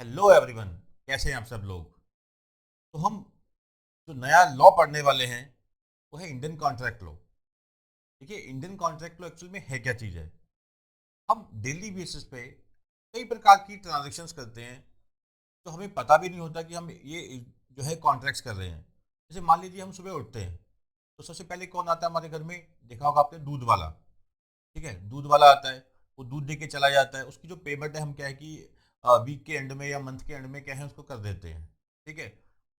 Hello everyone. कैसे हैं आप सब लोग। तो हम जो नया लॉ पढ़ने वाले हैं वो है इंडियन कॉन्ट्रैक्ट लॉ। देखिए, इंडियन कॉन्ट्रैक्ट लॉ एक्चुअल में है क्या चीज़ है। हम डेली बेसिस पे कई प्रकार की ट्रांजेक्शन्स करते हैं, तो हमें पता भी नहीं होता कि हम ये जो है कॉन्ट्रैक्ट्स कर रहे हैं। जैसे मान लीजिए हम सुबह उठते हैं, तो सबसे पहले कौन आता है हमारे घर में, देखा होगा आपने, दूध वाला। ठीक है, दूध वाला आता है, वो दूध दे के चला जाता है। उसकी जो पेमेंट है हम क्या है कि वीक के एंड में या मंथ के एंड में क्या है उसको कर देते हैं। ठीक है,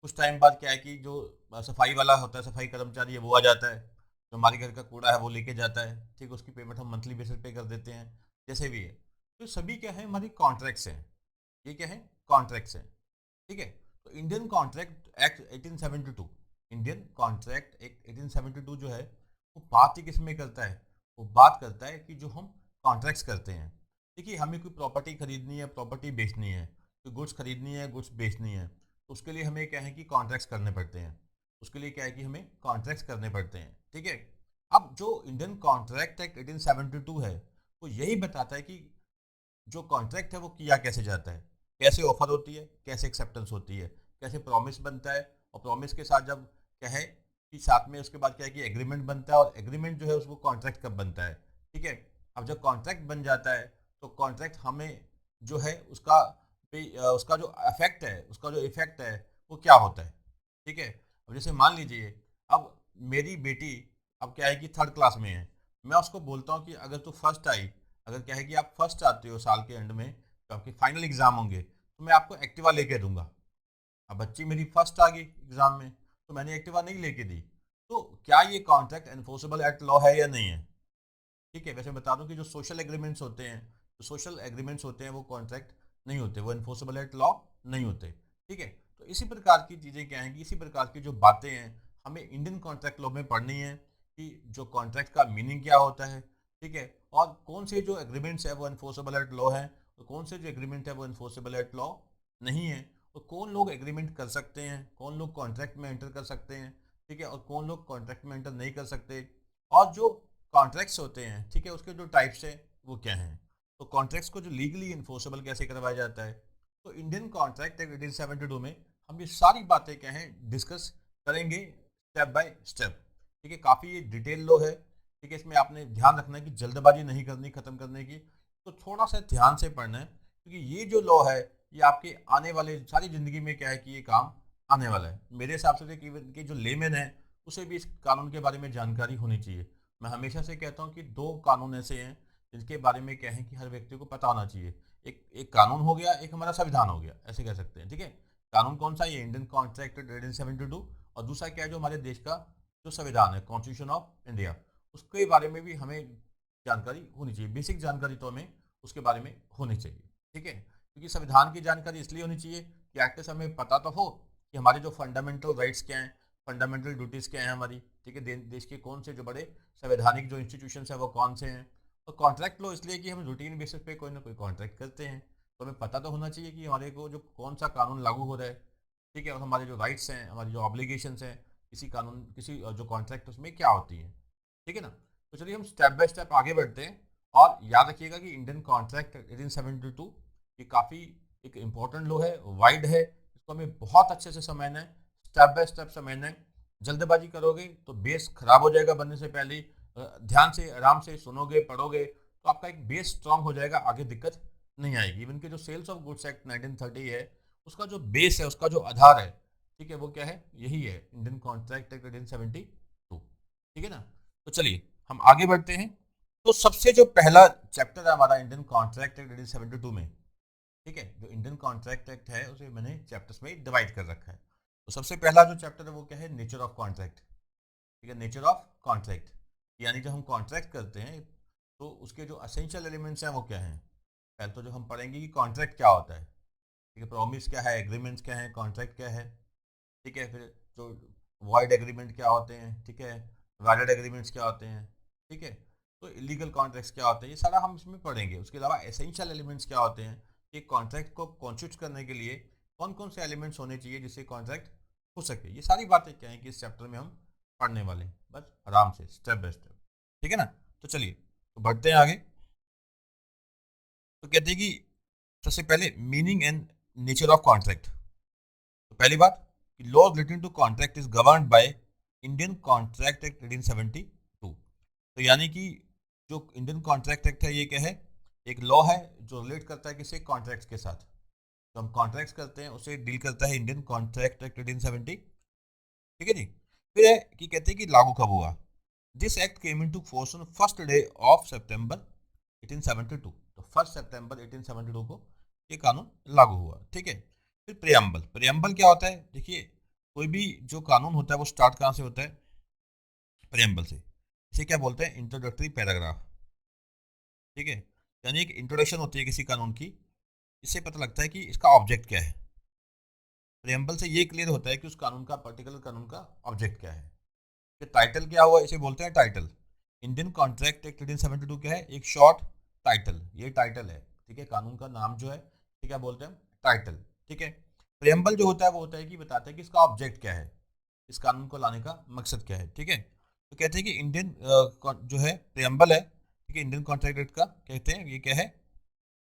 कुछ टाइम बाद क्या है कि जो सफाई वाला होता है, सफाई कर्मचारी है, वो आ जाता है, जो हमारे घर का कूड़ा है वो लेके जाता है। ठीक है, उसकी पेमेंट हम मंथली बेसिस पे कर देते हैं, जैसे भी है। तो सभी क्या है, हमारी कॉन्ट्रैक्ट्स हैं। ये क्या है, कॉन्ट्रैक्ट्स हैं। ठीक है, तो Indian Contract Act 1872, Indian Contract Act 1872 जो है वो बात ही किस में करता है, वो बात करता है कि जो हम कॉन्ट्रैक्ट्स करते हैं। देखिए, हमें कोई प्रॉपर्टी खरीदनी है, प्रॉपर्टी बेचनी है, कोई गुड्स खरीदनी है, गुड्स बेचनी है, तो उसके लिए हमें क्या है कि कॉन्ट्रैक्ट्स करने पड़ते हैं। उसके लिए क्या है कि हमें कॉन्ट्रैक्ट्स करने पड़ते हैं। ठीक है, अब जो इंडियन कॉन्ट्रैक्ट एक्ट 1872 है वो यही बताता है कि जो कॉन्ट्रैक्ट है वो किया कैसे जाता है, कैसे ऑफर होती है, कैसे एक्सेप्टेंस होती है, कैसे प्रॉमिस बनता है, और प्रॉमिस के साथ जब क्या है कि साथ में उसके बाद क्या है कि एग्रीमेंट बनता है, और एग्रीमेंट जो है उसको कॉन्ट्रैक्ट कब बनता है। ठीक है, अब जब कॉन्ट्रैक्ट बन जाता है तो कॉन्ट्रैक्ट हमें जो है उसका जो इफेक्ट है, उसका जो इफेक्ट है वो क्या होता है। ठीक है, अब जैसे मान लीजिए, अब मेरी बेटी अब क्या है कि थर्ड क्लास में है, मैं उसको बोलता हूँ कि अगर तू फर्स्ट आई, अगर क्या है कि आप फर्स्ट आते हो साल के एंड में, तो आपके फाइनल एग्जाम होंगे, तो मैं आपको एक्टिवा लेके दूंगा। अब बच्ची मेरी फर्स्ट आ गई एग्जाम में, तो मैंने एक्टिवा नहीं लेके दी, तो क्या ये कॉन्ट्रैक्ट एनफोर्सेबल एट लॉ है या नहीं है। ठीक है, वैसे बता दूं कि जो सोशल एग्रीमेंट्स होते हैं, जो सोशल एग्रीमेंट्स होते हैं वो कॉन्ट्रैक्ट नहीं होते, वो एनफोर्सेबल एट लॉ नहीं होते। ठीक है, तो इसी प्रकार की चीज़ें क्या हैं कि इसी प्रकार की जो बातें हैं हमें इंडियन कॉन्ट्रैक्ट लॉ में पढ़नी है, कि जो कॉन्ट्रैक्ट का मीनिंग क्या होता है। ठीक है, और कौन से जो एग्रीमेंट्स है वो एनफोर्सेबल एट लॉ है, और कौन से जो एग्रीमेंट है वो एनफोर्सेबल एट लॉ नहीं है, और कौन लोग एग्रीमेंट कर सकते हैं, कौन लोग कॉन्ट्रैक्ट में एंटर कर सकते हैं। ठीक है, और कौन लोग कॉन्ट्रैक्ट में एंटर नहीं कर सकते, और जो कॉन्ट्रैक्ट्स होते हैं, ठीक है, उसके जो टाइप्स हैं वो क्या हैं, तो कॉन्ट्रैक्ट्स को जो लीगली इन्फोर्सेबल कैसे करवाया जाता है। तो इंडियन कॉन्ट्रैक्ट एक्ट 1872 में हम ये सारी बातें क्या हैं डिस्कस करेंगे, स्टेप बाय स्टेप। ठीक है, काफ़ी ये डिटेल लो है। ठीक है, इसमें आपने ध्यान रखना है कि जल्दबाजी नहीं करनी ख़त्म करने की, तो थोड़ा सा ध्यान से पढ़ना है, क्योंकि ये जो लॉ है ये आपके आने वाले सारी ज़िंदगी में क्या है कि ये काम आने वाला है। मेरे हिसाब से कि जो लेमैन है उसे भी इस कानून के बारे में जानकारी होनी चाहिए। मैं हमेशा से कहता हूँ कि दो कानून ऐसे हैं जिनके बारे में क्या है कि हर व्यक्ति को पता होना चाहिए। एक एक कानून हो गया, एक हमारा संविधान हो गया, ऐसे कह सकते हैं। ठीक है, कानून कौन सा, ये इंडियन कॉन्ट्रैक्ट 1872, और दूसरा क्या है जो हमारे देश का जो संविधान है, कॉन्स्टिट्यूशन ऑफ इंडिया, उसके बारे में भी हमें जानकारी होनी चाहिए। बेसिक जानकारी तो हमें उसके बारे में होनी चाहिए। ठीक है, क्योंकि संविधान की जानकारी इसलिए होनी चाहिए कि एक्ट से हमें पता तो हो कि हमारे जो फंडामेंटल राइट्स क्या हैं, फंडामेंटल ड्यूटीज़ क्या हैं हमारी। ठीक है, देश के कौन से जो बड़े संवैधानिक जो इंस्टीट्यूशन है वो कौन से हैं। और कॉन्ट्रैक्ट लो इसलिए कि हम रूटीन बेसिस पे कोई ना कोई कॉन्ट्रैक्ट करते हैं, तो हमें पता तो होना चाहिए कि हमारे को जो कौन सा कानून लागू हो रहा है। ठीक है, और हमारे जो राइट्स हैं, हमारी जो ऑब्लिगेशंस हैं किसी कानून, किसी जो कॉन्ट्रैक्ट उसमें क्या होती है। ठीक है ना, तो चलिए हम स्टेप बाय स्टेप आगे बढ़ते हैं। और याद रखिएगा कि इंडियन कॉन्ट्रैक्ट 1872 ये काफ़ी एक इम्पोर्टेंट लो है, वाइड है, इसको हमें बहुत अच्छे से समझना है, स्टेप बाय स्टेप समझना है। जल्दबाजी करोगे तो बेस खराब हो जाएगा बनने से पहले ही। ध्यान से आराम से सुनोगे पढ़ोगे तो आपका एक बेस स्ट्रांग हो जाएगा, आगे दिक्कत नहीं आएगी। इवन के जो सेल्स ऑफ गुड्स एक्ट 1930 है उसका जो बेस है, उसका जो आधार है, ठीक है, वो क्या है, यही है इंडियन कॉन्ट्रैक्ट एक्ट 1872। ठीक है ना, तो चलिए हम आगे बढ़ते हैं। तो सबसे जो पहला चैप्टर है हमारा इंडियन कॉन्ट्रैक्ट एक्ट 1872 में, ठीक है, जो इंडियन कॉन्ट्रैक्ट एक्ट है उसे मैंने चैप्टर्स में डिवाइड कर रखा है। तो सबसे पहला जो चैप्टर है वो क्या है, नेचर ऑफ कॉन्ट्रैक्ट। ठीक है, नेचर ऑफ कॉन्ट्रैक्ट, यानी जब हम कॉन्ट्रैक्ट करते हैं तो उसके जो असेंशियल एलिमेंट्स हैं वो क्या हैं। पहले तो जो हम पढ़ेंगे कि कॉन्ट्रैक्ट क्या होता है। ठीक है, प्रॉमिस क्या है, एग्रीमेंट्स क्या है, कॉन्ट्रैक्ट क्या है। ठीक है, फिर जो वॉइड एग्रीमेंट क्या होते हैं, ठीक है, वैलिड एग्रीमेंट्स क्या होते हैं। ठीक है, तो इलीगल कॉन्ट्रैक्ट्स क्या होते हैं, ये सारा हम इसमें पढ़ेंगे। उसके अलावा एसेंशियल एलिमेंट्स क्या होते हैं, कि कॉन्ट्रैक्ट को कॉन्स्टिट्यूट करने के लिए कौन कौन से एलिमेंट्स होने चाहिए जिससे कॉन्ट्रैक्ट हो सके। ये सारी बातें क्या है कि इस चैप्टर में हम पढ़ने वाले हैं, बस आराम से स्टेप बाय स्टेप। ठीक है ना, तो चलिए तो बढ़ते हैं आगे। तो कहते हैं कि सबसे पहले meaning and nature of contract. तो पहली बात कि laws relating to contract is governed by Indian Contract Act 1872। तो यानी कि जो इंडियन कॉन्ट्रैक्ट एक्ट है ये क्या है, एक लॉ है जो रिलेट करता है किसी कॉन्ट्रैक्ट्स के साथ। तो हम कॉन्ट्रैक्ट्स करते हैं उसे डील करता है इंडियन कॉन्ट्रैक्ट एक्ट 1870। ठीक है जी। फिर है कि कहते हैं कि लागू कब हुआ। This act came into force on first day of September 1872। तो 1 सितंबर 1872 को ये कानून लागू हुआ। ठीक है। फिर प्रेम्बल। प्रेम्बल क्या होता है, देखिए कोई भी जो कानून होता है वो स्टार्ट कहाँ से होता है, प्रेम्बल से। इसे क्या बोलते हैं, इंट्रोडक्टरी पैराग्राफ। ठीक है। यानी एक इंट्रोडक्शन होती है किसी कानून की, इससे पता लगता है कि इसका ऑब्जेक्ट क्या है। प्रेम्बल से ये क्लियर होता है कि उस कानून का, पर्टिकुलर कानून का ऑब्जेक्ट क्या है। कि टाइटल क्या हुआ, इसे बोलते हैं टाइटल। इंडियन कॉन्ट्रैक्ट एक्ट 1872 क्या है, एक शॉर्ट टाइटल, ये टाइटल है। ठीक है, कानून का नाम जो है ये क्या बोलते हैं, टाइटल। ठीक है। प्रेम्बल जो होता है वो होता है कि बताता है कि इसका ऑब्जेक्ट क्या है, इस कानून को लाने का मकसद क्या है। ठीक है। तो कहते हैं कि इंडियन जो है प्रेम्बल है, ठीक है, इंडियन कॉन्ट्रैक्ट एक्ट का कहते हैं ये क्या है,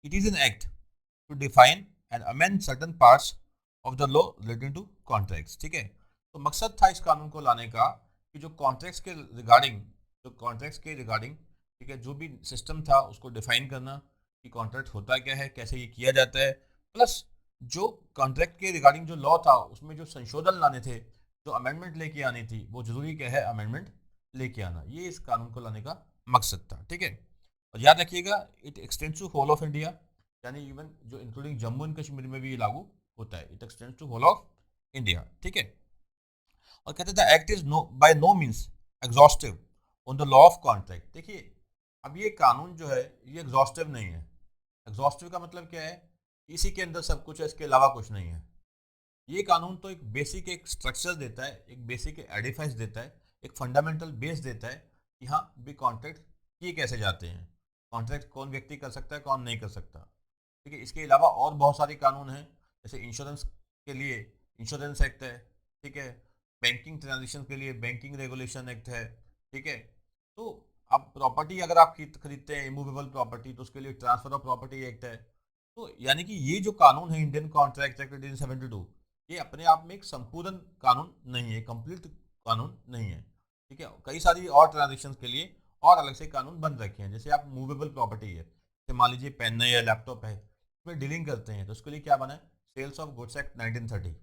it is an act to define and amend certain parts of the law relating to contracts. ठीक है। तो मकसद था इस कानून को लाने का कि जो कॉन्ट्रैक्ट्स के रिगार्डिंग, जो कॉन्ट्रैक्ट्स के रिगार्डिंग, ठीक है, जो भी सिस्टम था उसको डिफाइन करना कि कॉन्ट्रैक्ट होता क्या है, कैसे ये किया जाता है। प्लस जो कॉन्ट्रैक्ट के रिगार्डिंग जो लॉ था उसमें जो संशोधन लाने थे, जो अमेंडमेंट लेके आनी थी, वो जरूरी क्या है, अमेंडमेंट लेके आना, ये इस कानून को लाने का मकसद था। ठीक है। और याद रखिएगा it extends to whole of India, यानी इवन जो इंक्लूडिंग जम्मू एंड कश्मीर में भी ये लागू होता है। It extends to whole of India. ठीक है। और कहते थे act is no by no means exhaustive on the law of contract. देखिए अब ये कानून जो है ये एग्जॉस्टिव नहीं है। एग्जॉस्टिव का मतलब क्या है, इसी के अंदर सब कुछ है, इसके अलावा कुछ नहीं है। ये कानून तो एक बेसिक, एक स्ट्रक्चर देता है, एक बेसिक एडिफाइस देता है, एक फंडामेंटल बेस देता है कि हाँ भी कॉन्ट्रैक्ट किए कैसे जाते हैं, कॉन्ट्रैक्ट कौन व्यक्ति कर सकता है, कौन नहीं कर सकता। ठीक है। इसके अलावा और बहुत सारे कानून हैं, जैसे इंश्योरेंस के लिए इंश्योरेंस एक्ट है। ठीक है। बैंकिंग ट्रांजेक्शन के लिए बैंकिंग रेगुलेशन एक्ट है। ठीक है। तो अब प्रॉपर्टी अगर आप खरीदते हैं इमूवेबल प्रॉपर्टी, तो उसके लिए ट्रांसफर ऑफ प्रॉपर्टी एक्ट है। तो यानी कि ये जो कानून है इंडियन कॉन्ट्रैक्ट एक्ट 1872, ये अपने आप में एक संपूर्ण कानून नहीं है, कंप्लीट कानून नहीं है। ठीक है। कई सारी और ट्रांजेक्शन के लिए और अलग से कानून बन रखे हैं। जैसे आप मूवेबल प्रॉपर्टी है, जैसे मान लीजिए पेन है या लैपटॉप है, उसमें डीलिंग करते हैं, तो उसके लिए क्या बना है, सेल्स ऑफ गुड्स एक्ट 1930।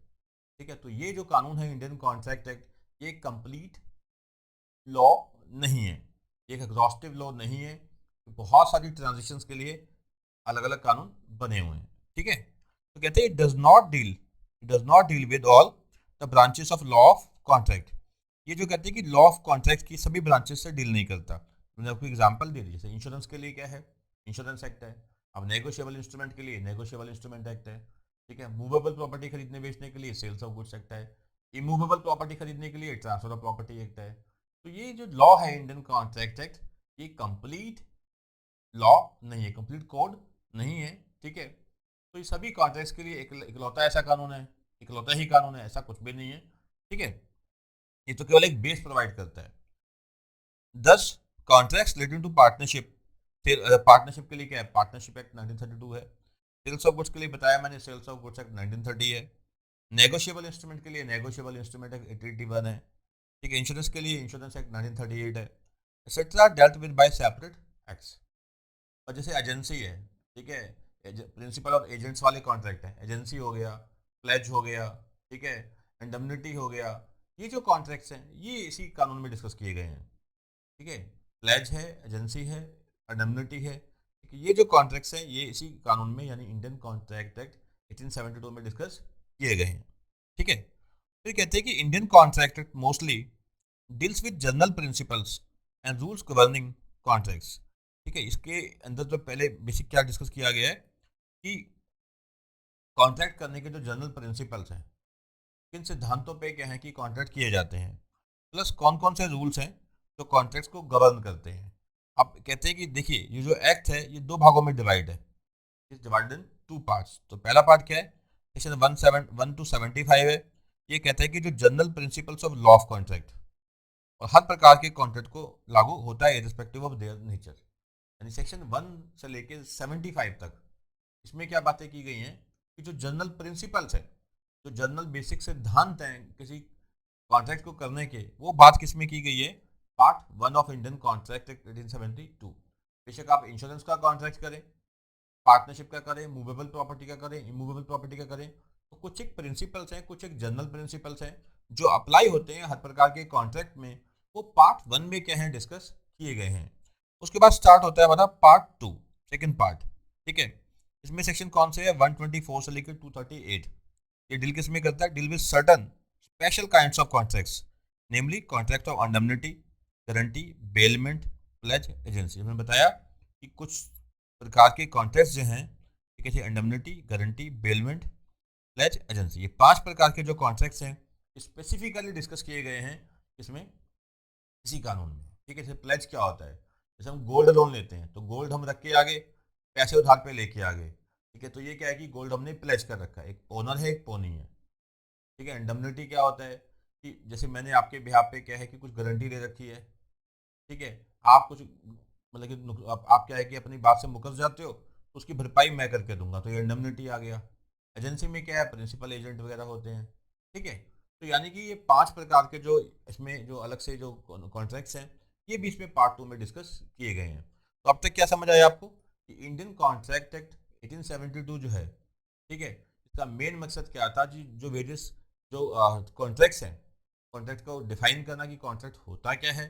ठीक है। तो ये जो कानून है इंडियन कॉन्ट्रैक्ट एक्ट, ये कंप्लीट लॉ नहीं है, एक एग्जॉस्टिव लॉ नहीं है। बहुत सारी ट्रांजेक्शन्स के लिए अलग अलग कानून बने हुए हैं। ठीक है। तो कहते हैं it does not deal with all the branches of law of contract. ये जो कहते हैं कि लॉ ऑफ कॉन्ट्रैक्ट की सभी ब्रांचेस से डील नहीं करता। मैंने आपको एग्जांपल दे दी, जैसे इंश्योरेंस के लिए क्या है, इंश्योरेंस एक्ट है। अब नेगोशिएबल इंस्ट्रूमेंट के लिए नेगोशिएबल इंस्ट्रूमेंट एक्ट है। ठीक है। मूवेबल प्रॉपर्टी खरीदने बेचने के लिए सेल्स ऑफ गुड्स एक्ट है। इमूवेबल प्रॉपर्टी खरीदने के लिए ट्रांसफर ऑफ प्रॉपर्टी एक्ट है। तो ये जो लॉ है इंडियन कॉन्ट्रैक्ट एक्ट, ये कंप्लीट लॉ नहीं है, कंप्लीट कोड नहीं है। ठीक है। तो ये सभी कॉन्ट्रैक्ट्स के लिए इकलौता ऐसा कानून है, इकलौता ही कानून है, ऐसा कुछ भी नहीं है। ठीक है। ये तो केवल एक बेस प्रोवाइड करता है। 10 कॉन्ट्रैक्ट्स रिलेटिंग टू पार्टनरशिप। फिर पार्टनरशिप के लिए क्या है, पार्टनरशिप एक्ट 1932 है। सेल्स ऑफ गुड्स के लिए बताया मैंने, सेल्स ऑफ गुड्स एक्ट 1930 है। नेगोशिएबल इंस्ट्रूमेंट के लिए नेगोशिएबल इंस्ट्रूमेंट एक्ट 1881 है। ठीक है। इंश्योरेंस के लिए इंश्योरेंस एक्ट 1938 है। Etcetera dealt with by separate acts. और जैसे एजेंसी है, ठीक है, प्रिंसिपल और एजेंट्स वाले कॉन्ट्रैक्ट है, एजेंसी हो गया, प्लेज हो गया, ठीक है, इंडemnity हो गया, ये जो कॉन्ट्रैक्ट्स हैं ये इसी कानून में डिस्कस किए गए हैं। ठीक है। प्लेज है, एजेंसी है, इंडemnity है, ठीक है, ये जो कॉन्ट्रैक्ट्स हैं ये इसी कानून में यानी इंडियन कॉन्ट्रैक्ट एक्ट 1872 में डिस्कस किए गए हैं। ठीक है। फिर कहते हैं कि Indian Contract act mostly deals with general principles and rules governing contracts. ठीक है। इसके अंदर जो पहले बेसिक क्या डिस्कस किया गया है कि कॉन्ट्रैक्ट करने के जो जनरल प्रिंसिपल्स हैं, किन सिद्धांतों पे क्या है कि कॉन्ट्रैक्ट किए जाते हैं, प्लस कौन कौन से रूल्स हैं जो कॉन्ट्रैक्ट्स को गवर्न करते हैं। अब कहते हैं कि देखिए ये जो एक्ट है ये दो भागों में डिवाइड है, is divided in two parts. तो पहला पार्ट क्या है, सेक्शन 1 to 75 है। ये कहता है कि जो general principles of law of contract, और हर प्रकार के कॉन्ट्रैक्ट को लागू होता है इरिस्पेक्टिव ऑफ देयर नेचर। यानी सेक्शन 1 से लेके 75 तक इसमें क्या बातें की गई हैं कि जो जनरल प्रिंसिपल्स हैं, जो जनरल बेसिक सिद्धांत हैं किसी कॉन्ट्रैक्ट को करने के, वो बात किस में की गई है? Part 1 of Indian Contract Act 1872। बेशक आप इंश्योरेंस का कॉन्ट्रैक्ट करें, पार्टनरशिप का करें, मूवेबल प्रॉपर्टी का करें, इमूवेबल प्रॉपर्टी का करें, तो कुछ एक प्रिंसिपल्स हैं, कुछ एक जनरल प्रिंसिपल्स हैं जो अप्लाई होते हैं हर प्रकार के कॉन्ट्रैक्ट में, वो पार्ट 1 में क्या है डिस्कस किए गए हैं। उसके बाद स्टार्ट होता है हमारा पार्ट 2, सेकेंड पार्ट। ठीक है, इसमें सेक्शन कौन से है? 124 से लेकर 238। ये डील किस में करता है? Deal with certain special kinds of contracts, namely contract of indemnity, guarantee, bailment, pledge, agency. हमने बताया कि कुछ प्रकार के कॉन्ट्रैक्ट्स जो हैं, ठीक है, अंडमनिटी, गारंटी, बेलमेंट, प्लेज, एजेंसी, ये 5 प्रकार के जो कॉन्ट्रैक्ट्स हैं स्पेसिफिकली डिस्कस किए गए हैं इसमें, इसी कानून में। ठीक है, जैसे प्लेज क्या होता है? जैसे हम गोल्ड लोन लेते हैं तो गोल्ड हम रख के आगे, पैसे उधार पे लेके आगे। ठीक है, तो ये क्या है कि गोल्ड हमने प्लेज कर रखा है, एक ओनर है एक पोनी है। ठीक है, इंडमनिटी क्या होता है कि जैसे मैंने आपके बिहाफ पे क्या है कि कुछ गारंटी दे रखी है। ठीक है, आप कुछ मतलब कि आप क्या है कि अपनी बात से मुकर जाते हो, तो उसकी भरपाई मैं करके दूंगा, तो ये इंडमनिटी आ गया। एजेंसी में क्या है? प्रिंसिपल एजेंट वगैरह होते हैं। ठीक है, तो यानी कि ये 5 प्रकार के जो इसमें जो अलग से जो कॉन्ट्रैक्ट्स हैं, ये भी इसमें पार्ट 2 में डिस्कस किए गए हैं। तो अब तक क्या समझ आया आपको कि इंडियन कॉन्ट्रैक्ट एक्ट 1872 जो है, ठीक है, इसका मेन मकसद क्या था जी? जो वेरियस जो कॉन्ट्रैक्ट्स हैं, कॉन्ट्रैक्ट को डिफाइन करना कि कॉन्ट्रैक्ट होता क्या है।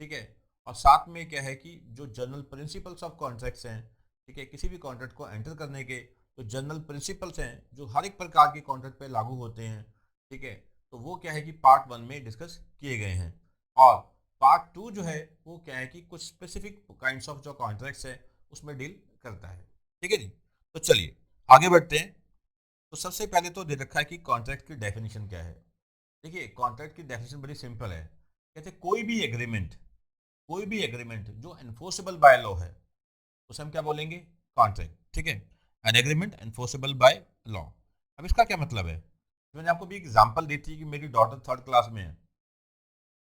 ठीक है, और साथ में क्या है कि जो जनरल प्रिंसिपल्स ऑफ कॉन्ट्रैक्ट्स हैं, ठीक है, किसी भी कॉन्ट्रैक्ट को एंटर करने के जो जनरल प्रिंसिपल्स हैं जो हर एक प्रकार के कॉन्ट्रैक्ट पे लागू होते हैं। ठीक है, तो वो क्या है कि पार्ट 1 में डिस्कस किए गए हैं। और पार्ट 2 जो है वो क्या है कि कुछ स्पेसिफिक काइंड्स ऑफ जो कॉन्ट्रैक्ट्स है उसमें डील करता है। ठीक है जी, तो चलिए आगे बढ़ते हैं। तो सबसे पहले तो दे रखा है कि कॉन्ट्रैक्ट की डेफिनेशन क्या है। देखिए, कॉन्ट्रैक्ट की डेफिनेशन बड़ी सिंपल है। कहते हैं कोई भी एग्रीमेंट जो एनफोर्सेबल बाय लॉ है उसे हम क्या बोलेंगे? कॉन्ट्रैक्ट। ठीक है, an agreement enforceable by law. अब इसका क्या मतलब है? तो मैंने आपको भी एग्जांपल दी थी कि मेरी डॉटर 3rd क्लास में है,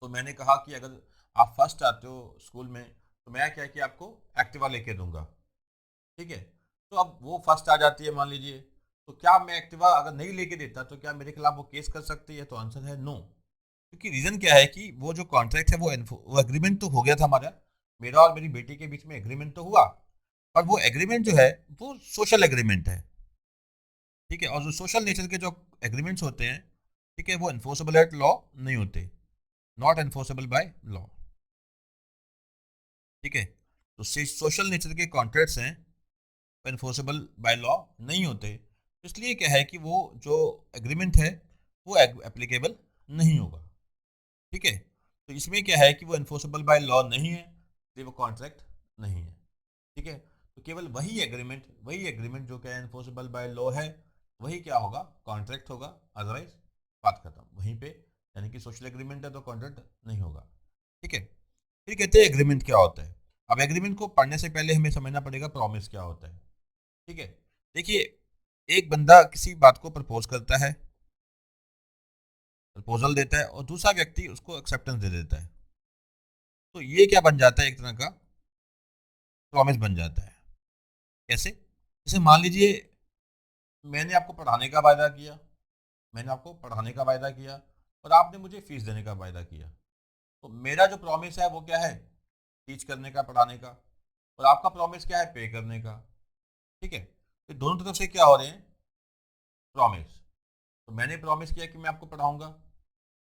तो मैंने कहा कि अगर आप फर्स्ट आते हो स्कूल में तो मैं क्या है कि आपको एक्टिवा लेके दूंगा। ठीक है, तो अब वो फर्स्ट आ जाती है मान लीजिए, तो क्या मैं एक्टिवा अगर नहीं लेके देता तो क्या मेरे खिलाफ वो केस कर सकती है? तो आंसर है नो। क्योंकि रीजन क्या है कि वो जो कॉन्ट्रैक्ट है वो एग्रीमेंट तो हो गया था हमारा, मेरा और मेरी बेटी के बीच में एग्रीमेंट तो हुआ, और वो एग्रीमेंट जो है वो सोशल एग्रीमेंट है। ठीक है, और जो सोशल नेचर के जो एग्रीमेंट्स होते हैं, ठीक है, वो एनफोर्सेबल एट लॉ नहीं होते, नॉट एनफोर्सेबल बाय लॉ। ठीक है, तो सोशल नेचर के कॉन्ट्रैक्ट्स हैं एनफोर्सेबल बाय लॉ नहीं होते, इसलिए क्या है कि वो जो एग्रीमेंट है वो एप्लीकेबल नहीं होगा। ठीक है, तो इसमें क्या है कि वो एनफोर्सेबल बाय लॉ नहीं है, इसलिए वो कॉन्ट्रैक्ट नहीं है। ठीक है, तो केवल वही एग्रीमेंट जो क्या है एनफोर्सेबल बाय लॉ है, वही क्या होगा? कॉन्ट्रैक्ट होगा। अदरवाइज बात खत्म वहीं पे, यानी कि सोशल एग्रीमेंट है तो कॉन्ट्रैक्ट नहीं होगा। ठीक है, फिर कहते हैं एग्रीमेंट क्या होता है। अब एग्रीमेंट को पढ़ने से पहले हमें समझना पड़ेगा प्रॉमिस क्या होता है। ठीक है, देखिए, एक बंदा किसी बात को प्रपोज करता है, प्रपोजल देता है, और दूसरा व्यक्ति उसको एक्सेप्टेंस दे देता है, तो ये क्या बन जाता है? एक तरह का प्रॉमिस बन जाता है। कैसे? जैसे मान लीजिए मैंने आपको पढ़ाने का वायदा किया, मैंने आपको पढ़ाने का वायदा किया और आपने मुझे फीस देने का वायदा किया, तो मेरा जो प्रॉमिस है वो क्या है? टीच करने का, पढ़ाने का, और आपका प्रॉमिस क्या है? पे करने का। ठीक है, तो दोनों तरफ से क्या हो रहे हैं? प्रॉमिस। तो मैंने प्रॉमिस किया कि मैं आपको पढ़ाऊंगा,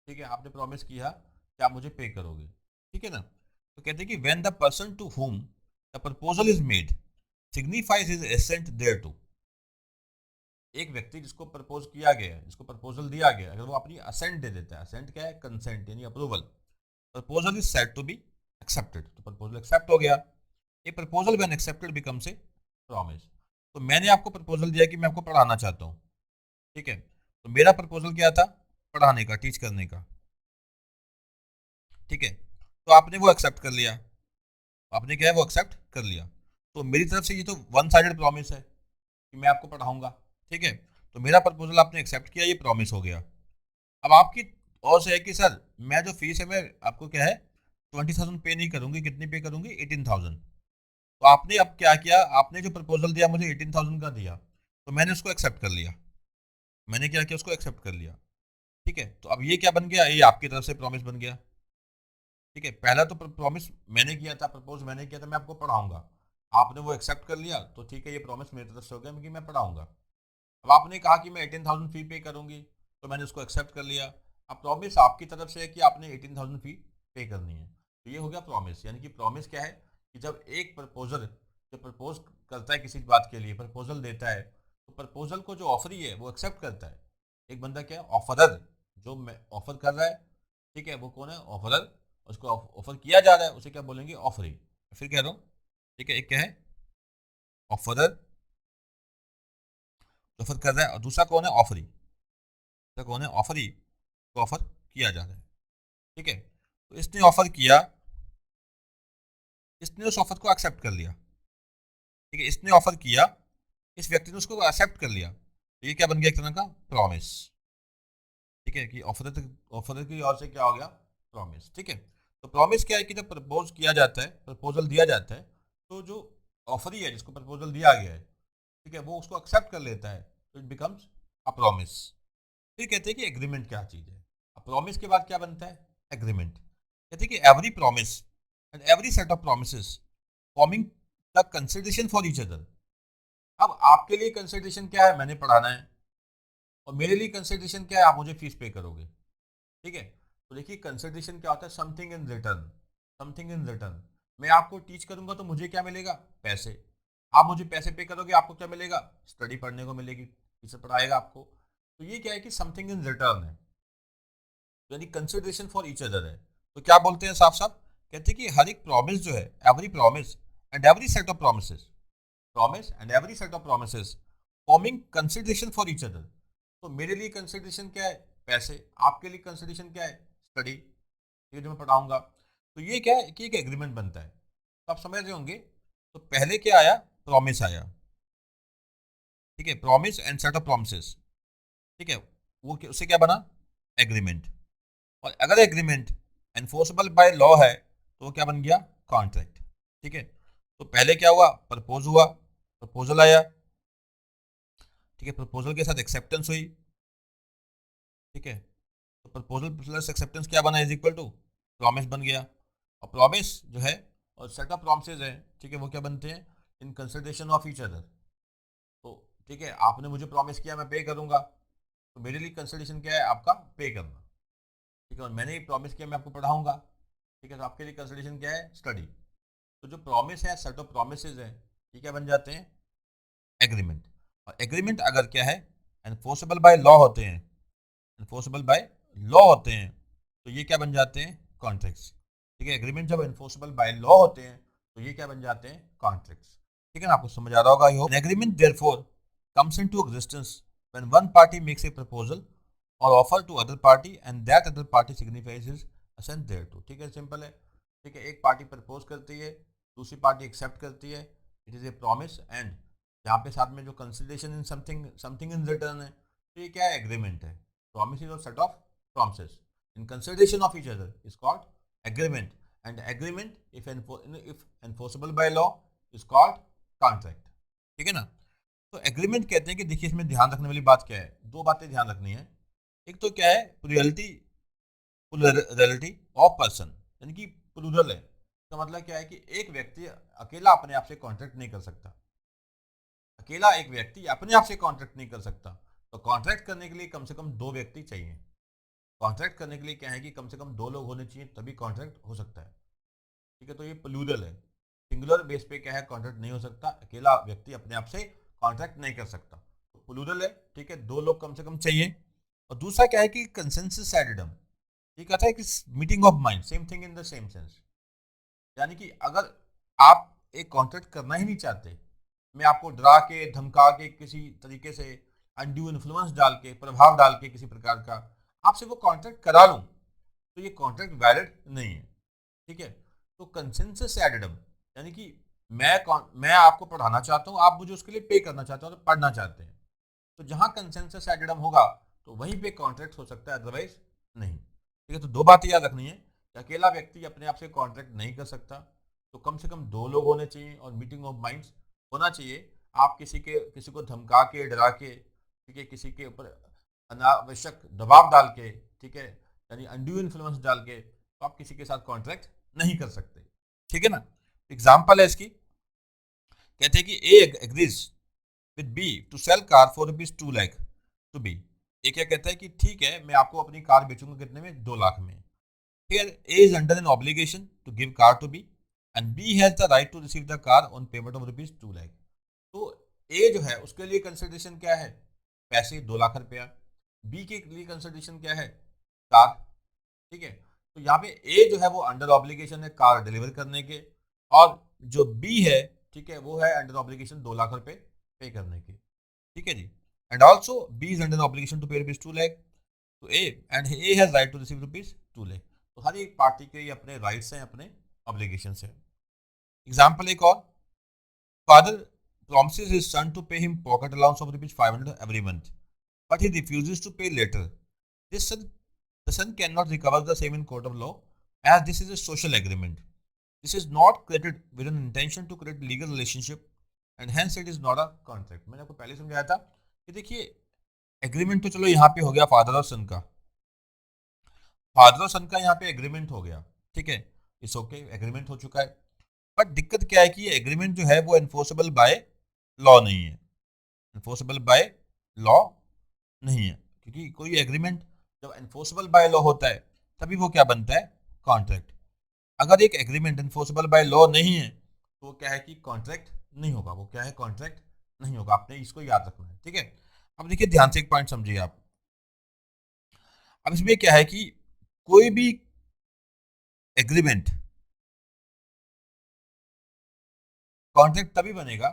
ठीक है, आपने प्रॉमिस किया कि आप मुझे पे करोगे। ठीक है ना? तो कहते हैं कि when the person to whom the proposal is made signifies his assent thereto। एक व्यक्ति जिसको प्रपोज किया गया, जिसको प्रपोजल दिया गया, अगर वो अपनी असेंट दे देता है, असेंट क्या है? कंसेंट यानी approval. Proposal is said to be accepted, तो प्रपोजल एक्सेप्ट हो गया। A proposal when accepted becomes a promise. तो मैंने आपको प्रपोजल दिया कि मैं आपको पढ़ाना चाहता हूँ। ठीक है, तो मेरा प्रपोजल क्या था? पढ़ाने का, टीच करने का। ठीक है, तो आपने वो एक्सेप्ट कर लिया, आपने क्या है वो एक्सेप्ट कर लिया, तो मेरी तरफ से ये तो वन साइडेड प्रॉमिस है कि मैं आपको पढ़ाऊंगा। ठीक है, तो मेरा प्रपोजल आपने एक्सेप्ट किया, ये प्रॉमिस हो गया। अब आपकी और से है कि सर मैं जो फीस है मैं आपको क्या है 20,000 पे नहीं करूंगी, कितनी पे करूंगी? 18,000। तो आपने अब क्या किया? आपने जो प्रपोजल दिया मुझे 18,000 का दिया, तो मैंने उसको एक्सेप्ट कर लिया, मैंने क्या किया, उसको एक्सेप्ट कर लिया। ठीक है, तो अब ये क्या बन गया, ये आपकी तरफ से प्रॉमिस बन गया। ठीक है, पहला तो प्रॉमिस मैंने किया था, प्रपोज मैंने किया था, मैं आपको पढ़ाऊंगा, आपने वो एक्सेप्ट कर लिया, तो ठीक है, ये प्रॉमिस मेरी तरफ से हो गया कि मैं पढ़ाऊंगा। अब आपने कहा कि मैं 18,000 फी पे करूंगी, तो मैंने उसको एक्सेप्ट कर लिया। अब प्रॉमिस आपकी तरफ से है कि आपने 18,000 फी पे करनी है, तो ये हो गया प्रॉमिस। यानी कि प्रॉमिस क्या है कि जब एक प्रपोजर जो प्रपोज करता है किसी बात के लिए, प्रपोजल देता है, तो प्रपोजल को जो ऑफरी है वो एक्सेप्ट करता है। एक बंदा क्या है, ऑफरर, जो मैं ऑफर कर रहा है, ठीक है, वो कौन है, ऑफरर। उसको ऑफर किया जा रहा है, उसे क्या बोलेंगे, ऑफरी। फिर कह रहा हूँ, ठीक है, एक क्या है, ऑफरर, जो ऑफर कर रहा है, और दूसरा कौन है, ऑफरी। दूसरा कौन है, ऑफरी, को ऑफर किया जा रहा है। ठीक है, तो इसने ऑफर किया, इसने उस ऑफर को एक्सेप्ट कर लिया। ठीक है, इसने ऑफर किया, इस व्यक्ति ने उसको एक्सेप्ट कर लिया, तो ये क्या बन गया, एक तरह का प्रॉमिस। ठीक है, कि ऑफर की ओर से क्या हो गया, प्रॉमिस। ठीक है, तो प्रॉमिस क्या है कि जब प्रपोज किया जाता है, प्रपोजल दिया जाता है, तो जो ऑफरी है, जिसको प्रपोजल दिया गया है, ठीक है, वो उसको एक्सेप्ट कर लेता है, तो इट बिकम्स अ प्रॉमिस। फिर कहते हैं कि एग्रीमेंट क्या चीज़ है। अब प्रॉमिस के बाद क्या बनता है, एग्रीमेंट। कहते हैं कि every promise and every set of promises forming the consideration for each other. अब आपके लिए कंसिडरेशन क्या है, मैंने पढ़ाना है, और मेरे लिए कंसिडरेशन क्या है, आप मुझे फीस पे करोगे। ठीक है, तो देखिए कंसिडरेशन क्या होता है, something in return, something in return. मैं आपको टीच करूंगा तो मुझे क्या मिलेगा, पैसे। आप मुझे पैसे पे करोगे, आपको क्या मिलेगा, स्टडी पढ़ने को मिलेगी, टीचर पढ़ाएगा आपको। तो ये क्या है कि समथिंग इन रिटर्न है, यानी कंसिडरेशन फॉर ईच अदर है। तो क्या बोलते हैं साफ साफ, कहते हैं कि हर एक प्रॉमिस जो है, every promise and every set of promises, promise and every set of promises forming consideration for each other. तो मेरे लिए कंसिडरेशन क्या है, पैसे। आपके लिए कंसिडरेशन क्या है, स्टडी, ये जो मैं पढ़ाऊंगा। तो ये क्या है कि एक एग्रीमेंट बनता है। तो आप समझ रहे होंगे, तो पहले क्या आया, प्रॉमिस आया। ठीक है, promise and set of promises. ठीक है, वो उससे क्या बना, एग्रीमेंट। और अगर एग्रीमेंट एनफोर्सेबल बाय लॉ है, तो वो क्या बन गया, कॉन्ट्रैक्ट। ठीक है, तो पहले क्या हुआ, प्रपोज हुआ, प्रपोजल आया। ठीक है, प्रपोजल के साथ एक्सेप्टेंस हुई। ठीक है, तो प्रपोजल प्लस एक्सेप्टेंस क्या बना, इज इक्वल टू प्रॉमिस बन गया। और प्रॉमिस जो है और सेट ऑफ प्रॉमिसेस है, ठीक है, वो क्या बनते हैं, in consideration of each other. तो ठीक है, आपने मुझे प्रॉमिस किया मैं पे करूंगा, तो मेरे लिए कंसिडरेशन क्या है, आपका पे करना। ठीक है, और मैंने प्रॉमिस किया मैं आपको पढ़ाऊंगा। ठीक है, तो आपके लिए कंसिडरेशन क्या है, स्टडी। तो जो प्रॉमिस है, सेट ऑफ प्रोमिसेस है, ये क्या बन जाते हैं, एग्रीमेंट। और एग्रीमेंट अगर क्या है, एनफोर्सेबल बाय लॉ होते हैं, एनफोर्सेबल बाय लॉ होते हैं, तो ये क्या बन जाते हैं, कॉन्ट्रैक्ट्स। ठीक है, एग्रीमेंट जब एनफोर्सेबल बाय लॉ होते हैं, तो ये क्या बन जाते हैं, कॉन्ट्रैक्ट्स। ठीक है ना, आपको समझ आ रहा होगा, I hope. Agreement therefore comes into existence when one party makes a proposal और offer to other party and that other party signifies his assent thereto. ठीक है, सिंपल है। ठीक है, एक पार्टी प्रपोज करती है, दूसरी पार्टी एक्सेप्ट करती है, it is a promise, and यहाँ पे साथ में जो consideration in something, something in return है, तो ये क्या है, एग्रीमेंट है। Promises or set of promises in consideration of each other is called agreement, and agreement if enforceable by law is called contract. ठीक है ना, तो एग्रीमेंट कहते हैं कि देखिए इसमें ध्यान रखने वाली बात क्या है, दो बातें ध्यान रखनी है। एक तो क्या है, प्लूरलिटी, प्लूरलिटी ऑफ पर्सन, यानी कि प्लूरल है, इसका मतलब क्या है कि एक व्यक्ति अकेला अपने आप से कॉन्ट्रैक्ट नहीं कर सकता, अकेला एक व्यक्ति अपने आप से कॉन्ट्रैक्ट नहीं कर सकता। तो कॉन्ट्रैक्ट करने के लिए कम से कम दो व्यक्ति चाहिए। कॉन्ट्रैक्ट करने के लिए क्या है कि कम से कम दो लोग होने चाहिए, तभी कॉन्ट्रैक्ट हो सकता है। ठीक है, तो ये प्लूरल है, सिंगुलर बेस पे क्या है, कॉन्ट्रैक्ट नहीं हो सकता, अकेला व्यक्ति अपने आप से कॉन्ट्रैक्ट नहीं कर सकता। तो प्लूरल है, ठीक है, दो लोग कम से कम चाहिए। और दूसरा क्या है कि कंसेंसस एडिडम, ये कहता है कि meeting of mind, same thing in the same sense. यानी कि अगर आप एक कॉन्ट्रैक्ट करना ही नहीं चाहते, मैं आपको डरा के धमका के किसी तरीके से अनड्यू इन्फ्लुएंस डाल के, प्रभाव डाल के किसी प्रकार का आपसे वो कॉन्ट्रैक्ट करा लूं, तो ये कॉन्ट्रैक्ट वैलिड नहीं है। ठीक है, तो कंसेंसस एडिडम, यानी कि मैं आपको पढ़ाना चाहता हूँ, आप मुझे उसके लिए पे करना चाहते हो, तो पढ़ना चाहते हैं, तो जहां कंसेंसस एडिडम होगा तो वहीं पे कॉन्ट्रैक्ट हो सकता है, अदरवाइज नहीं। ठीक है, तो दो बातें याद रखनी है कि अकेला व्यक्ति अपने आप से कॉन्ट्रैक्ट नहीं कर सकता, तो कम से कम दो लोग होने चाहिए और मीटिंग ऑफ माइंड्स होना चाहिए। आप किसी को धमका के, डरा के, ठीक है, किसी के ऊपर अनावश्यक दबाव डाल के, ठीक है, यानी अनड्यू इन्फ्लुएंस डाल के, तो आप किसी के साथ कॉन्ट्रैक्ट नहीं कर सकते, ठीक है ना। एग्जाम्पल है इसकी, कहते हैं कि A agrees with B to sell car for ₹2 lakh to B. A क्या कहता है कि ठीक है, मैं आपको अपनी कार बेचूंगा कितने में, 2 लाख में। Here A is under an obligation to give car to B and B has the right to receive the car on payment of ₹2 lakh. तो A जो है उसके लिए कंसिडरेशन क्या है, पैसे 2 लाख रुपया। B के लिए कंसिडरेशन क्या है, कार, ठीक है। तो यहाँ पे A जो है वो अंडर ऑब्लिगेशन है कार डिलीवर करने के, और जो B है, ठीक है, वो है अंडर ऑब्लिगेशन 2 लाख रुपए पे करने के, ठीक है जी। And also B is under obligation to pay ₹2 lakh तो A, and A has right to receive ₹2 lakh. तो हर एक पार्टी के अपने राइट्स हैं, अपने ऑब्लिगेशन हैं। एग्जाम्पल एक और, father promises his son to pay him pocket allowance of ₹500 every month, but he refuses to pay later. This son, the son cannot recover the same in court of law, as this is a social agreement. This is not created with an intention to create legal relationship, and hence it is not a contract. मैंने आपको पहले समझाया था कि देखिए, agreement तो चलो यहाँ पे हो गया फादर और सन का, फादर और सन का यहाँ पे एग्रीमेंट हो गया, ठीक है, इट्स ओके, एग्रीमेंट हो चुका है। बट दिक्कत क्या है कि ये एग्रीमेंट जो है वो एनफोर्सेबल बाय लॉ नहीं है, एनफोर्सेबल बाय लॉ नहीं है, क्योंकि कोई एग्रीमेंट जब एनफोर्सेबल बाय लॉ होता है तभी वो क्या बनता है, कॉन्ट्रैक्ट। अगर एक एग्रीमेंट एनफोर्सेबल बाय लॉ नहीं है तो वो क्या है कि कॉन्ट्रैक्ट नहीं होगा, वो क्या है, कॉन्ट्रैक्ट नहीं होगा। आपने इसको याद रखना है, ठीक है। अब देखिए ध्यान से एक पॉइंट समझिए आप। अब इसमें क्या है कि कोई भी एग्रीमेंट, कॉन्ट्रैक्ट तभी बनेगा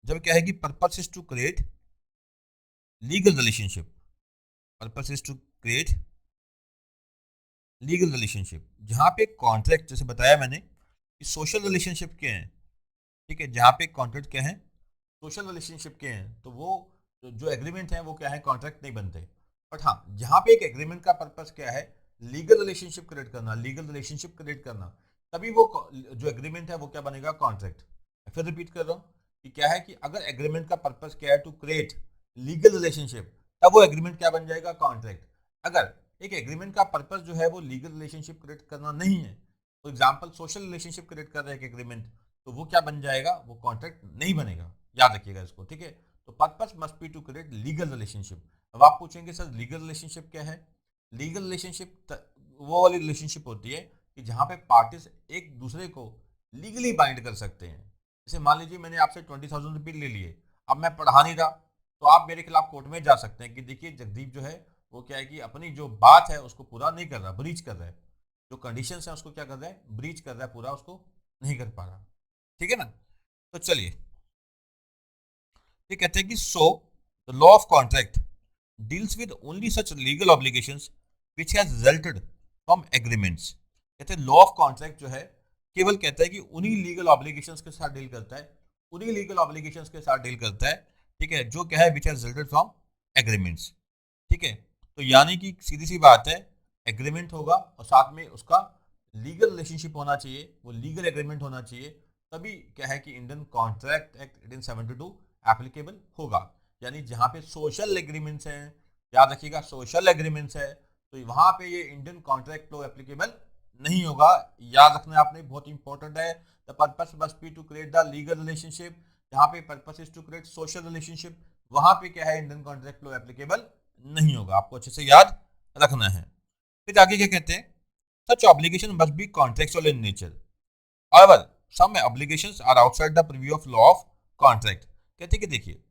जब क्या है कि purpose is to create legal relationship, purpose is to create legal relationship. जहां पे कॉन्ट्रैक्ट, जैसे बताया मैंने कि सोशल रिलेशनशिप के हैं, ठीक है, जहां पे कॉन्ट्रैक्ट क्या है, सोशल रिलेशनशिप के हैं, तो वो जो एग्रीमेंट है वो क्या है, कॉन्ट्रैक्ट नहीं बनते। बट हाँ, जहां पे एक एग्रीमेंट का पर्पस क्या है, लीगल रिलेशनशिप क्रिएट करना, लीगल रिलेशनशिप क्रिएट करना, तभी वो जो एग्रीमेंट है वो क्या बनेगा, कॉन्ट्रैक्ट। फिर रिपीट कर रहा हूँ कि क्या है कि अगर एग्रीमेंट का पर्पस क्या है, टू क्रिएट लीगल रिलेशनशिप, तब वो एग्रीमेंट क्या बन जाएगा, कॉन्ट्रैक्ट। अगर एक एग्रीमेंट का पर्पस जो है वो लीगल रिलेशनशिप क्रिएट करना नहीं है, for example social relationship create कर रहा है एक एग्रीमेंट, तो वो क्या बन जाएगा, वो कॉन्ट्रैक्ट नहीं बनेगा। याद रखिएगा इसको, ठीक है। तो purpose must be to create legal relationship. अब आप पूछेंगे सर लीगल रिलेशनशिप क्या है, लीगल रिलेशनशिप वो वाली रिलेशनशिप होती है कि जहां पे पार्टीज एक दूसरे को लीगली बाइंड कर सकते हैं। जैसे मान लीजिए मैंने आपसे ₹20,000 ले लिए, अब मैं पढ़ा नहीं रहा, तो आप मेरे खिलाफ कोर्ट में जा सकते हैं कि देखिए जगदीप जो है वो क्या है कि अपनी जो बात है उसको पूरा नहीं कर रहा, ब्रीच कर रहा है, जो कंडीशंस है उसको क्या कर रहा है, ब्रीच कर रहा है, पूरा उसको नहीं कर पा रहा, ठीक है ना। तो चलिए, ये कहते हैं कि so the law of contract deals with only such legal obligations which has resulted from agreements. कहते हैं लॉ ऑफ कॉन्ट्रैक्ट जो है केवल कहता है कि उन्हीं लीगल ऑब्लिगेशंस के साथ डील करता है, उन्हीं लीगल ऑब्लिगेशंस के साथ डील करता है, ठीक है, जो क्या है, which has resulted from agreements, ठीक है। तो यानी कि सीधी सी बात है, एग्रीमेंट होगा और साथ में उसका लीगल रिलेशनशिप होना चाहिए, वो लीगल एग्रीमेंट होना चाहिए, तभी क्या है कि इंडियन कॉन्ट्रैक्ट एक्ट 1872 एप्लीकेबल होगा। यानी जहां पे सोशल एग्रीमेंट्स हैं, याद रखिएगा सोशल एग्रीमेंट्स है, तो वहां पे ये इंडियन कॉन्ट्रैक्ट लॉ एप्लीकेबल नहीं होगा। याद रखना आपने, बहुत इंपॉर्टेंट है। The purpose must be to create the legal relationship, जहां पे purpose is to create social relationship, वहां पे क्या है, इंडियन कॉन्ट्रैक्ट लॉ एप्लीकेबल नहीं होगा। आपको अच्छे से याद रखना है। फिर आगे क्या कहते हैं, such obligation must be contractual in nature, however some obligations are outside the purview of law of contract। कहते हैं कि देखिए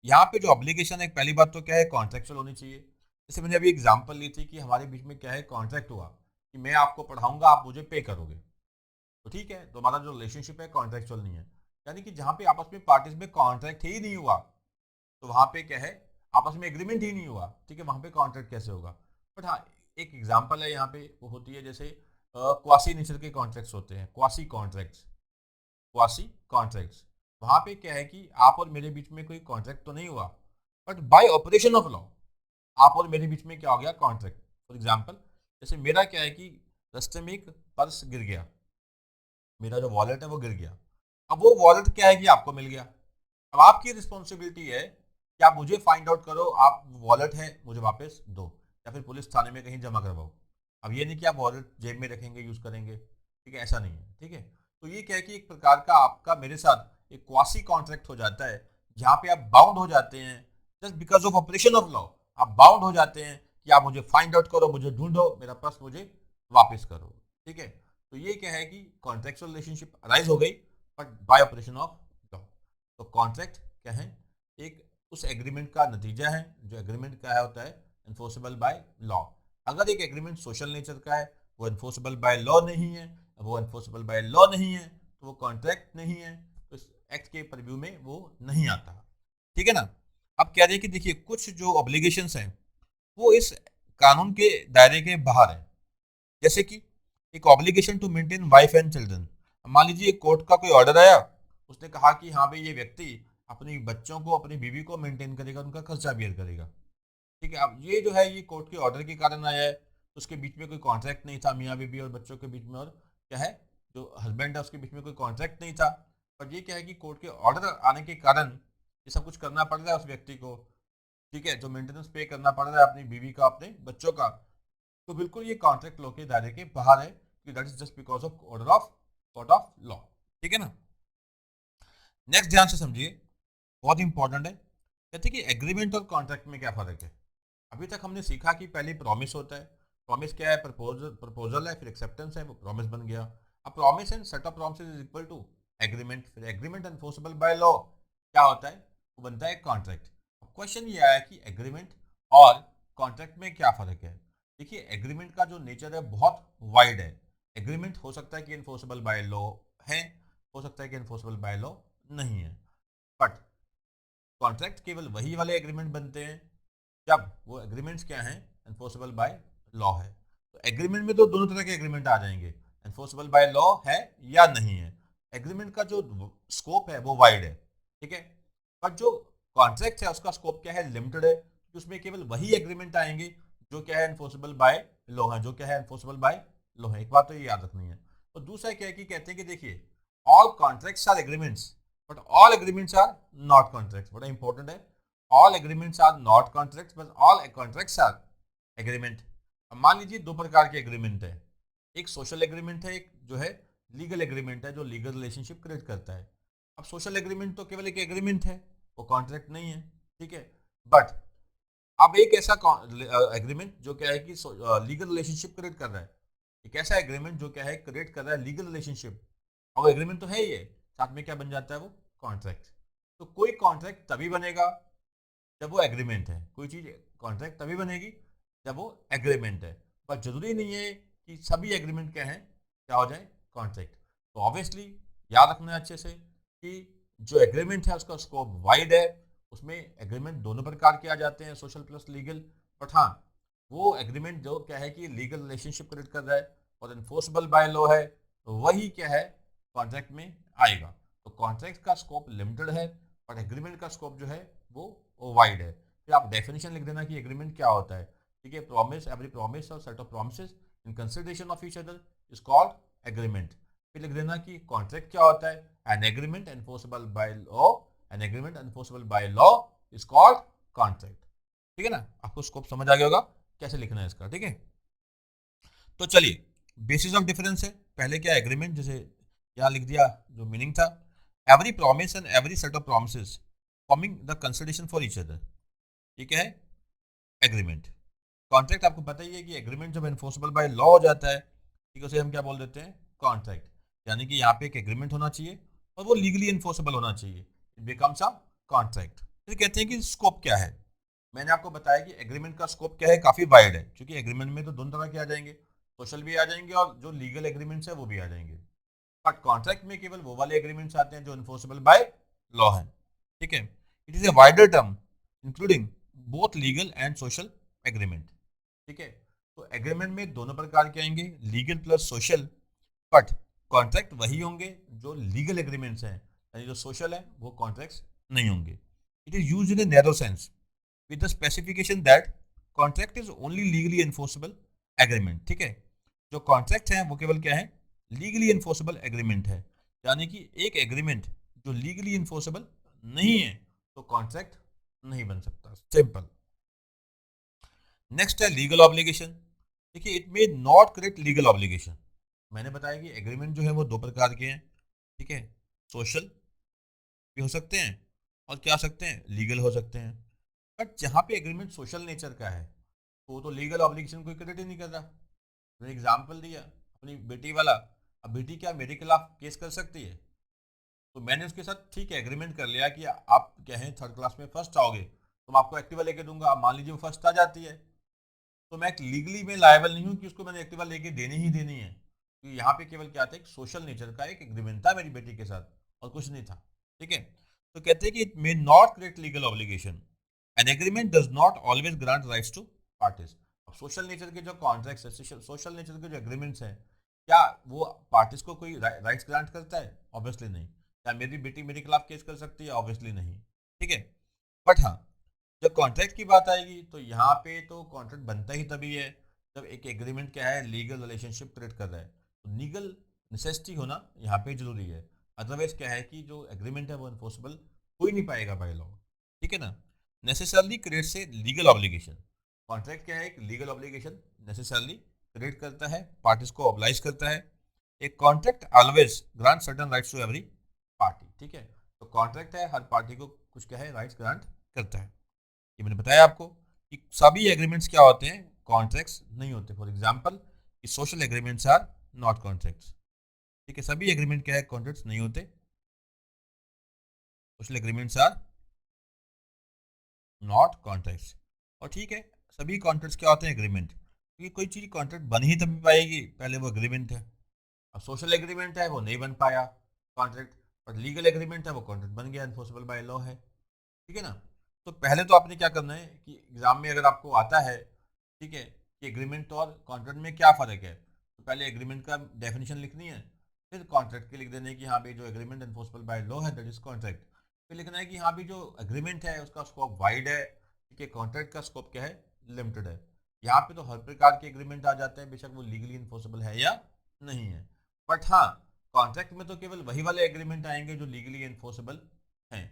यहाँ पे जो ऑब्लिगेशन है, पहली बात तो क्या है, कॉन्ट्रेक्चुअल होनी चाहिए। जैसे मैंने अभी एग्जांपल ली थी कि हमारे बीच में क्या है, कॉन्ट्रैक्ट हुआ कि मैं आपको पढ़ाऊंगा, आप मुझे पे करोगे, तो ठीक है, तो हमारा जो रिलेशनशिप है कॉन्ट्रेक्चुअल नहीं है। यानी कि जहाँ पे आपस में पार्टीज में कॉन्ट्रैक्ट ही नहीं हुआ, तो वहां पे क्या है, आपस में एग्रीमेंट ही नहीं हुआ, ठीक है, वहां पे कॉन्ट्रैक्ट कैसे होगा। बट हाँ, एक एग्जांपल है यहाँ पे, वो होती है जैसे क्वासी नेचर के कॉन्ट्रैक्ट्स होते हैं, क्वासी कॉन्ट्रैक्ट्स, क्वासी कॉन्ट्रैक्ट्स। वहां पे क्या है कि आप और मेरे बीच में कोई कॉन्ट्रैक्ट तो नहीं हुआ, but by operation of law आप और मेरे बीच में क्या हो गया, कॉन्ट्रैक्ट। फॉर एग्जाम्पल, जैसे मेरा क्या है कि रास्ते में एक पर्स गिर गया, मेरा जो वॉलेट है वो गिर गया, अब वो वॉलेट क्या है कि आपको मिल गया, अब आपकी रिस्पॉन्सिबिलिटी है कि आप मुझे फाइंड आउट करो, आप वॉलेट है मुझे वापस दो, या फिर पुलिस थाने में कहीं जमा करवाओ। अब ये नहीं कि आप वॉलेट जेब में रखेंगे यूज करेंगे, ठीक है, ऐसा नहीं है, ठीक है। तो ये क्या है कि एक प्रकार का आपका मेरे साथ एक क्वासी कॉन्ट्रैक्ट हो जाता है, जहाँ पे आप बाउंड हो जाते हैं just because of operation of law. आप बाउंड हो जाते हैं कि आप मुझे फाइंड आउट करो, मुझे ढूंढो, मेरा पर्स मुझे वापस करो, ठीक है। तो ये क्या है कि कॉन्ट्रेक्चुअल रिलेशनशिप अराइज हो गई, but by operation of law. तो कॉन्ट्रैक्ट क्या है, एक उस एग्रीमेंट का नतीजा है, जो एग्रीमेंट क्या होता है, इन्फोर्सेबल बाय लॉ। अगर एक एग्रीमेंट सोशल नेचर का है, वो इन्फोर्सेबल बाय लॉ नहीं है, वो इन्फोर्सेबल बाय लॉ नहीं है, तो वो कॉन्ट्रैक्ट नहीं है, तो इस एक्ट के परव्यू में वो नहीं आता, ठीक है ना। अब कह रहे हैं कि देखिए कुछ जो ऑब्लिगेशंस हैं वो इस कानून के दायरे के बाहर है, जैसे कि एक obligation to maintain wife and children. मान लीजिए कोर्ट का कोई ऑर्डर आया, उसने कहा कि हाँ भाई ये व्यक्ति अपनी बच्चों को, अपनी बीवी को मेंटेन करेगा, उनका खर्चा बियर करेगा, ठीक है। अब ये जो है ये कोर्ट के ऑर्डर के कारण आया है, उसके बीच में कोई कॉन्ट्रैक्ट नहीं था मियाँ बीवी और बच्चों के बीच में, और क्या है जो हस्बैंड है उसके बीच में कोई कॉन्ट्रैक्ट नहीं था। पर ये क्या है कि कोर्ट के ऑर्डर आने के कारण ये सब कुछ करना पड़ रहा है उस व्यक्ति को, ठीक है, जो मेंटेनेंस पे करना पड़ रहा है अपनी बीवी का, अपने बच्चों का। तो बिल्कुल ये कॉन्ट्रैक्ट लॉ के दायरे के बाहर है, कि that is just because of order of court of law, ठीक है ना। नेक्स्ट ध्यान से समझिए, बहुत इंपॉर्टेंट है। कहते हैं कि एग्रीमेंट और कॉन्ट्रैक्ट में क्या फर्क है। अभी तक हमने सीखा कि पहले प्रॉमिस होता है, प्रॉमिस क्या है, प्रपोजल, प्रपोजल है, फिर एक्सेप्टेंस है, वो प्रॉमिस बन गया। अब promise and set of promises is equal to agreement, फिर एग्रीमेंट एनफोर्सेबल बाय लॉ क्या होता है, वो बनता है कॉन्ट्रैक्ट। अब क्वेश्चन ये आया कि एग्रीमेंट और कॉन्ट्रैक्ट में क्या फर्क है। देखिए एग्रीमेंट का जो नेचर है बहुत वाइड है। एग्रीमेंट हो सकता है कि एनफोर्सेबल बाय लॉ है, हो सकता है कि एनफोर्सेबल बाय लॉ नहीं है, बट कॉन्ट्रैक्ट केवल वही वाले एग्रीमेंट बनते हैं जब वो एग्रीमेंट्स क्या हैं, एनफोर्सेबल बाय लॉ है। तो एग्रीमेंट में तो दोनों तरह के एग्रीमेंट आ जाएंगे, एनफोर्सेबल बाय लॉ है या नहीं है। एग्रीमेंट का जो स्कोप है वो वाइड है, ठीक है। पर जो कॉन्ट्रैक्ट है उसका स्कोप क्या है, लिमिटेड है, कि उसमें केवल वही एग्रीमेंट आएंगे जो क्या है एनफोर्सेबल बाय लॉ है, जो क्या है एनफोर्सेबल बाय लॉ है। एक बात तो ये याद रखनी है। और दूसरा क्या है कि कहते हैं कि देखिए all contracts are agreements, but all agreements are not contracts. बड़ा इंपॉर्टेंट है, all agreements are not contracts but all contracts are agreement. अब मान लीजिए दो प्रकार के एग्रीमेंट है, एक सोशल एग्रीमेंट है, एक जो है लीगल एग्रीमेंट है, जो लीगल रिलेशनशिप क्रिएट करता है। अब सोशल एग्रीमेंट तो केवल एक एग्रीमेंट है, वो कॉन्ट्रैक्ट नहीं है, ठीक है। बट अब एक ऐसा एग्रीमेंट जो क्या है कि लीगल रिलेशनशिप क्रिएट कर रहा है, एक ऐसा एग्रीमेंट जो क्या है क्रिएट कर रहा है लीगल रिलेशनशिप, और एग्रीमेंट तो है ही है, साथ में क्या बन जाता है वो कॉन्ट्रैक्ट। तो कोई कॉन्ट्रैक्ट तभी बनेगा जब वो एग्रीमेंट है, कोई चीज़ कॉन्ट्रैक्ट तभी बनेगी जब वो एग्रीमेंट है। पर जरूरी नहीं है कि सभी एग्रीमेंट क्या है, क्या हो जाए कॉन्ट्रैक्ट। तो ऑब्वियसली याद रखना है अच्छे से कि जो एग्रीमेंट है उसका स्कोप वाइड है, उसमें एग्रीमेंट दोनों प्रकार के आ जाते हैं, सोशल प्लस लीगल। बट हाँ, वो एग्रीमेंट जो क्या है कि लीगल रिलेशनशिप क्रिएट कर रहा है और इन्फोर्सेबल बाय लॉ है, तो वही क्या है कॉन्ट्रैक्ट में आएगा। तो कॉन्ट्रैक्ट का स्कोप लिमिटेड है, और एग्रीमेंट का स्कोप जो है वो वाइड है। फिर आप डेफिनेशन लिख देना कि एग्रीमेंट क्या होता है, ठीक है। प्रॉमिस, एवरी प्रॉमिस और set of promises in consideration of each other is called agreement. फिर लिख देना कि कॉन्ट्रैक्ट क्या होता है, an agreement enforceable by law, an agreement enforceable by law is called contract, ठीक है ना। आपको स्कोप समझ आ गया होगा कैसे लिखना है इसका, ठीक है। तो चलिए बेसिस ऑफ डिफरेंस है, पहले क्या एग्रीमेंट, जैसे यहाँ लिख दिया जो मीनिंग था, every promise and every set of promises forming the consideration for each other, ठीक है, एग्रीमेंट। कॉन्ट्रैक्ट आपको पता ही है कि एग्रीमेंट जब एनफोर्सेबल बाय लॉ हो जाता है, ठीक है, उसे हम क्या बोल देते हैं कॉन्ट्रैक्ट। यानी कि यहाँ पे एक एग्रीमेंट होना चाहिए और वो लीगली एनफोर्सेबल होना चाहिए, इट बिकम्स अ कॉन्ट्रैक्ट। फिर कहते हैं कि स्कोप क्या है। मैंने आपको बताया कि एग्रीमेंट का स्कोप क्या है, काफी वाइड है, क्योंकि एग्रीमेंट में तो दोनों तरह के आ जाएंगे, सोशल भी आ जाएंगे और जो लीगल एग्रीमेंट्स है वो भी आ जाएंगे। बट कॉन्ट्रैक्ट में केवल वो वाले एग्रीमेंट्स आते हैं जो इन्फोर्सेबल बाय लॉ है, ठीक है। It is a wider term including both legal and social agreement, ठीक है। तो एग्रीमेंट में दोनों प्रकार के आएंगे, legal plus social. But contract वही होंगे जो लीगल एग्रीमेंट्स हैं, यानी जो सोशल है वो कॉन्ट्रैक्ट्स नहीं होंगे। It is used in a narrow sense with the specification that contract is only legally enforceable agreement, ठीक है। जो कॉन्ट्रैक्ट है वो केवल क्या है, लीगली एनफोर्सेबल एग्रीमेंट है, यानी कि एक एग्रीमेंट जो लीगली इन्फोर्सेबल नहीं है तो कॉन्ट्रैक्ट नहीं बन सकता, सिंपल। नेक्स्ट है लीगल ऑब्लिगेशन। देखिए, it may not create legal obligation. मैंने बताया कि एग्रीमेंट जो है वो दो प्रकार के हैं, ठीक है। सोशल भी हो सकते हैं और क्या हो सकते हैं, लीगल हो सकते हैं। बट जहाँ पे एग्रीमेंट सोशल नेचर का है तो वो तो लीगल ऑब्लिगेशन कोई क्रिएट ही नहीं कर रहा। मैंने एग्जाम्पल दिया अपनी बेटी वाला। अब बेटी क्या मेरे खिलाफ केस कर सकती है? तो मैंने उसके साथ ठीक है एग्रीमेंट कर लिया कि आप क्या है थर्ड क्लास में फर्स्ट आओगे तो मैं आपको एक्टिवा लेके दूंगा। अब मान लीजिए वो फर्स्ट आ जाती है तो मैं लीगली में लायबल नहीं हूँ कि उसको मैंने एक्टिवा लेके देनी ही देनी है, क्योंकि यहाँ पे केवल क्या था, एक सोशल नेचर का एक एग्रीमेंट था मेरी बेटी के साथ और कुछ नहीं था, ठीक है। तो कहते हैं कि it may not create legal obligation, an agreement does not always grant rights to parties. अब सोशल नेचर के जो कॉन्ट्रैक्ट्स है, सोशल नेचर के जो एग्रीमेंट्स हैं, क्या वो पार्टीज को कोई राइट्स ग्रांट करता है? ऑब्वियसली नहीं। क्या मेरी बेटी मेरे खिलाफ केस कर सकती है? ऑब्वियसली नहीं, ठीक है। बट हाँ, जब कॉन्ट्रैक्ट की बात आएगी तो यहाँ पे तो कॉन्ट्रैक्ट बनता ही तभी है जब एक एग्रीमेंट क्या है, लीगल रिलेशनशिप क्रिएट कर रहा है। तो लीगल नेसेसिटी होना यहाँ पे जरूरी है। अदरवाइज क्या है कि जो एग्रीमेंट है वो इन्फोर्सेबल हो ही नहीं पाएगा बाय लॉ, ठीक है ना। Necessarily creates a legal obligation. Contract क्या है, एक लीगल ऑब्लिगेशन नेसेसरली क्रिएट करता है, पार्टीज को ऑब्लाइज करता है। एक contract always grant certain rights to every party, ठीक है। तो कॉन्ट्रैक्ट है हर पार्टी को कुछ क्या है राइट्स ग्रांट करता है। ये मैंने बताया आपको कि सभी एग्रीमेंट्स क्या होते हैं, कॉन्ट्रैक्ट्स नहीं होते। फॉर एग्जांपल कि social agreements are not contracts, ठीक है। सभी एग्रीमेंट क्या है, कॉन्ट्रैक्ट्स नहीं होते। Social agreements are not contracts. और ठीक है, सभी कॉन्ट्रैक्ट्स क्या होते हैं, एग्रीमेंट, क्योंकि कोई चीज़ कॉन्ट्रैक्ट बन ही तभी पाएगी पहले वो एग्रीमेंट है। अब सोशल एग्रीमेंट है वो नहीं बन पाया कॉन्ट्रैक्ट, बट लीगल एग्रीमेंट है वो कॉन्ट्रैक्ट बन गया, इन्फोर्सेबल बाय लॉ है, ठीक है ना। तो पहले तो आपने क्या करना है कि एग्जाम में अगर आपको आता है, ठीक है, कि एग्रीमेंट और कॉन्ट्रैक्ट में क्या फ़र्क है, तो पहले एग्रीमेंट का डेफिनेशन लिखनी है, फिर कॉन्ट्रैक्ट के लिख देने की हाँ भाई जो एग्रीमेंट इन्फोर्सेबल बाय लॉ है दैट इज कॉन्ट्रैक्ट। फिर लिखना है कि हाँ भाई जो एग्रीमेंट है उसका स्कोप वाइड है, ठीक है, कॉन्ट्रैक्ट का स्कोप क्या है, लिमिटेड है। यहाँ पे तो हर प्रकार के एग्रीमेंट आ जाते हैं, बेशक वो लीगली इन्फोर्सेबल है या नहीं है। बट हाँ, कॉन्ट्रैक्ट में तो केवल वही वाले एग्रीमेंट आएंगे जो लीगली इन्फोर्सेबल हैं।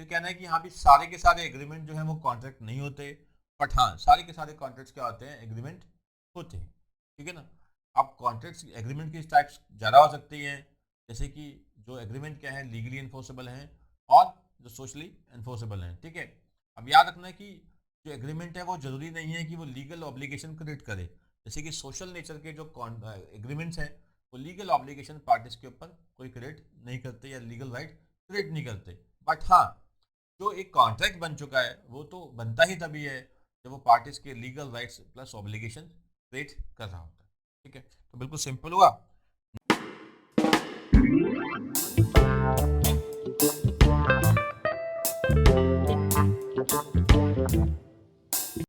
फिर कहना है कि यहाँ भी सारे के सारे एग्रीमेंट जो है वो कॉन्ट्रैक्ट नहीं होते, बट हाँ सारे के सारे कॉन्ट्रैक्ट्स क्या होते हैं, एग्रीमेंट होते हैं, ठीक है ना। अब कॉन्ट्रैक्ट्स एग्रीमेंट की टाइप्स ज़्यादा हो सकती हैं, जैसे कि जो एग्रीमेंट क्या है लीगली इन्फोर्सेबल हैं और जो सोशली इन्फोर्सेबल हैं, ठीक है। अब याद रखना है कि जो एग्रीमेंट है वो ज़रूरी नहीं है कि वो लीगल ऑब्लिगेशन क्रिएट करे। जैसे कि सोशल नेचर के जो एग्रीमेंट्स हैं वो लीगल ऑब्लिगेशन पार्टीज के ऊपर कोई क्रिएट नहीं करते या लीगल राइट क्रिएट नहीं करते। बट हाँ, जो एक कॉन्ट्रैक्ट बन चुका है वो तो बनता ही तभी है जब वो पार्टीज के legal rights plus obligation create कर रहा होता है, ठीक है। तो बिल्कुल सिंपल हुआ।